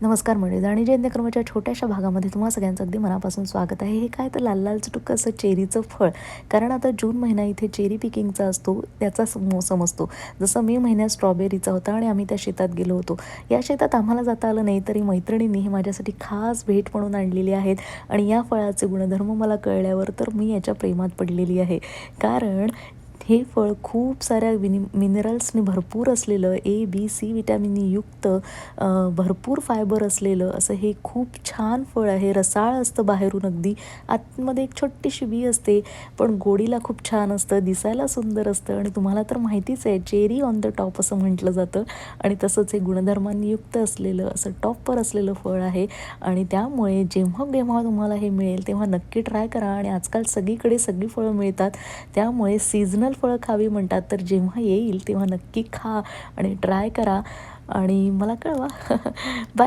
नमस्कार मंडळी. आणि जयंत्यक्रमाच्या छोट्याशा भागामध्ये तुम्हा सगळ्यांचं अगदी मनापासून स्वागत आहे. हे काय तर लाल लाल चुटुक असं चेरीचं फळ. कारण आता जून महिना इथे चेरी पिकिंगचा असतो, त्याचाच मोसम असतो. जसं मे महिन्यात स्ट्रॉबेरीचा होता आणि आम्ही त्या शेतात गेलो होतो. या शेतात आम्हाला जाता आलं नाही, तरी मैत्रिणींनी हे माझ्यासाठी खास भेट म्हणून आणलेली आहेत. आणि या फळाचे गुणधर्म मला कळल्यावर तर मी याच्या प्रेमात पडलेली आहे. कारण हे फळ खूप साऱ्या मिनरल्सने भरपूर असलेलं, A, B, C विटॅमिननी युक्त, भरपूर फायबर असलेलं असं हे खूप छान फळ आहे. रसाळ असतं बाहेरून अगदी, आतमध्ये एक छोटीशी बी असते, पण गोडीला खूप छान असतं, दिसायला सुंदर असतं. आणि तुम्हाला तर माहितीच आहे, चेरी ऑन द टॉप असं म्हटलं जातं. आणि तसंच हे गुणधर्मांनी युक्त असलेलं असं टॉपवर असलेलं फळ आहे. आणि त्यामुळे जेव्हा जेव्हा तुम्हाला हे मिळेल तेव्हा नक्की ट्राय करा. आणि आजकाल सगळीकडे सगळी फळं मिळतात, त्यामुळे सीझनल फळं खावी म्हणतात, तर जेव्हा येईल तेव्हा नक्की खा आणि ट्राय करा आणि मला कळवा. बाय.